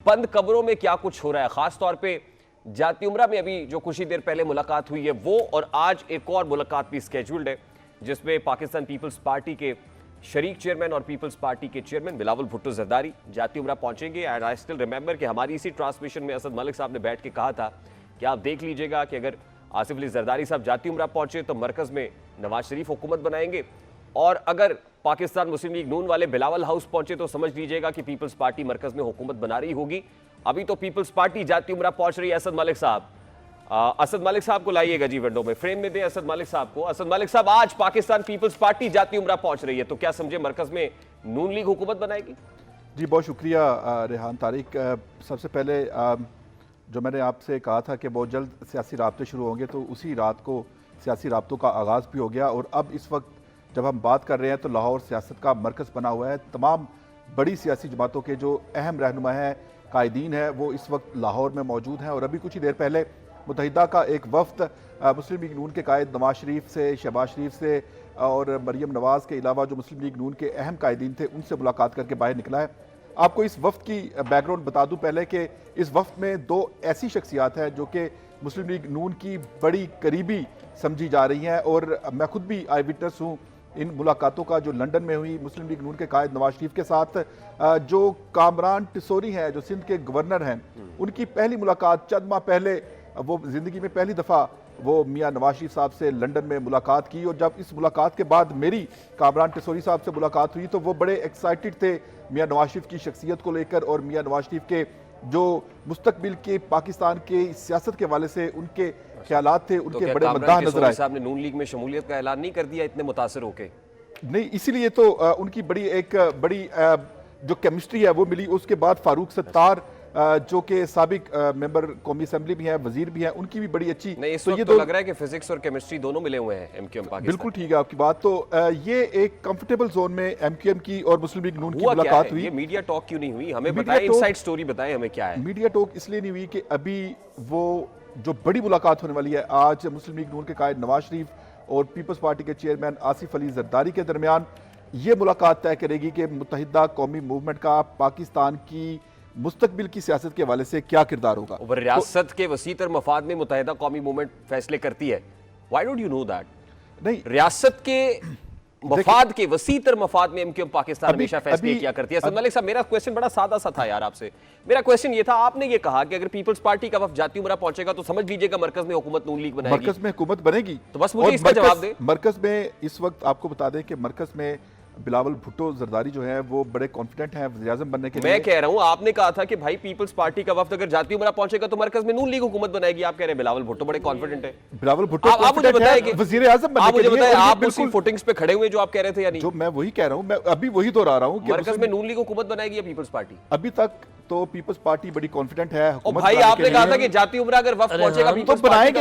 बंद कब्रों में क्या कुछ हो रहा है। खास तौर पे जाती उम्रा में अभी जो कुछ ही देर पहले मुलाकात हुई है वो, और आज एक और मुलाकात भी स्केड्यूल्ड है जिसमें पाकिस्तान पीपल्स पार्टी के शरीक चेयरमैन और पीपल्स पार्टी के चेयरमैन बिलावल भुट्टो जरदारी जाती उम्रा पहुंचेंगे। एंड आई स्टिल रिमेंबर कि हमारी इसी ट्रांसमिशन में असद मलिक साहब ने बैठ के कहा था कि आप देख लीजिएगा कि अगर आसिफ अली जरदारी साहब जाती उम्रा पहुंचे तो मरकज में नवाज शरीफ हुकूमत बनाएंगे, और अगर पाकिस्तान मुस्लिम लीग नून वाले बिलावल हाउस पहुंचे तो समझ लीजिएगा कि पीपल्स पार्टी मरकज में हुकूमत बना रही होगी। अभी तो पीपल्स पार्टी जाती उम्रा पहुंच रही है। असद मलिक साहब, असद मलिक साहब को लाइएगा जी, विंडो में फ्रेम में दें असद मलिक साहब को। असद मलिक साहब, आज पाकिस्तान पीपल्स पार्टी जाती उम्रा पहुंच रही है तो क्या समझे मरकज में नून लीग हुकूमत बनाएगी? जी बहुत शुक्रिया रेहान तारिक। सबसे पहले जो मैंने आपसे कहा था कि बहुत जल्द सियासी राब्ते शुरू होंगे, तो उसी रात को सियासी राब्तों का आगाज़ भी हो गया। और अब इस वक्त जब हम बात कर रहे हैं तो लाहौर सियासत का मरकज़ बना हुआ है। तमाम बड़ी सियासी जमातों के जो अहम रहनुमा हैं, कायदीन हैं, वो इस वक्त लाहौर में मौजूद हैं। और अभी कुछ ही देर पहले मुत्तहिदा का एक वफ्द मुस्लिम लीग नून के कायद नवाज शरीफ से, शहबाज शरीफ से और मरीम नवाज़ के अलावा जो मुस्लिम लीग नून के अहम कायदीन थे उनसे मुलाकात करके बाहर निकला है। आपको इस वफ्द की बैकग्राउंड बता दूं पहले कि इस वफ्द में दो ऐसी शख्सियात हैं जो कि मुस्लिम लीग नून की बड़ी करीबी समझी जा रही हैं, और मैं खुद भी आई विटनेस हूँ इन मुलाकातों का जो लंदन में हुई मुस्लिम लीग नून के कायद नवाज शरीफ के साथ। जो कामरान टिसोरी हैं, जो सिंध के गवर्नर हैं, उनकी पहली मुलाकात चंद माह पहले, वो ज़िंदगी में पहली दफ़ा वो मियाँ नवाज शरीफ साहब से लंदन में मुलाकात की। और जब इस मुलाकात के बाद मेरी कामरान टिसोरी साहब से मुलाकात हुई तो वो बड़े एक्साइटेड थे मियाँ नवाज शरीफ की शख्सियत को लेकर, और मियाँ नवाज शरीफ के जो मुस्तकबिल के पाकिस्तान के सियासत के हवाले से उनके ख्यालात थे, उनके बड़े मद्दाह नजर आए। साहब ने नून लीग में शमूलियत का ऐलान नहीं कर दिया इतने मुतासर होके? नहीं, इसीलिए तो उनकी बड़ी जो केमिस्ट्री है वो मिली। उसके बाद फारूक सत्तार जो कि साबिक मेंबर कौमी असेंबली भी हैं, वजीर भी हैं, उनकी भी बड़ी अच्छी। नहीं, इस वक्त तो लग रहा है कि फिजिक्स और केमिस्ट्री दोनों मिले हुए हैं एमक्यूएम पाकिस्तान। बिल्कुल ठीक है आपकी बात। तो ये एक कंफर्टेबल जोन में एमक्यूएम की और मुस्लिम लीग नून की मुलाकात हुई। ये मीडिया टॉक क्यों नहीं हुई? हमें बताएं, इनसाइड स्टोरी बताएं हमें क्या है। मीडिया टॉक इसलिए नहीं हुई कि अभी वो जो बड़ी मुलाकात होने वाली है आज मुस्लिम लीग नून के कायद नवाज शरीफ और पीपल्स पार्टी के चेयरमैन आसिफ अली जरदारी के दरमियान, ये मुलाकात तय करेगी कि मुत्तहिदा कौमी मूवमेंट का पाकिस्तान की मुस्तकबिल की सियासत के हवाले से क्या किरदार होगा। रियासत के वसीतर मफाद में मुत्तहिदा कौमी मूवमेंट फैसले करती है। Why don't you know that? नहीं, रियासत के मफाद के वसीतर मफाद में एमक्यूएम पाकिस्तान हमेशा फैसले किया करती है। असद मलिक साहब, मेरा क्वेश्चन बड़ा सादा सा था यार आपसे। मेरा क्वेश्चन ये था, आपने ये कहा कि अगर पीपल्स पार्टी का वफ्द जाती उम्रा पहुंचेगा तो समझ लीजिएगा मरकज में हुकूमत नून लीग बनाएगी। मरकज में हुकूमत बनेगी, तो बस मुझे इसका जवाब दे। मरकज में इस वक्त आपको बता दें कि मरकज में बिलावल भुट्टो जरदारी जो है वो बड़े कॉन्फिडेंट हैं वज़ीर आज़म बनने के लिए। मैं कह रहा हूं, आपने कहा था कि भाई पीपल्स पार्टी का वफ्द अगर जाती उम्रा पहुंचेगा तो मरकज में नून लीग हुकूमत बनाएगी। आप कह रहे हैं बिलावल भुट्टो बड़े कॉन्फिडेंट है। बिलावल भुट्टो आप मुझे बताएं कि वज़ीर आज़म बनने के लिए आप बिल्कुल फुटिंग्स पे खड़े हुए जो आप कह रहे थे या नहीं? जो मैं वही कह रहा हूं, मैं अभी वही दोहरा रहा हूं कि मरकज में नून लीग हुकूमत बनाएगी या पीपल्स पार्टी? अभी तक तो पीपल्स पार्टी बड़ी कॉन्फिडेंट है। भाई आपने कहा था कि जाती उम्रा अगर वफ्द पहुंचेगा तो बनाएंगे।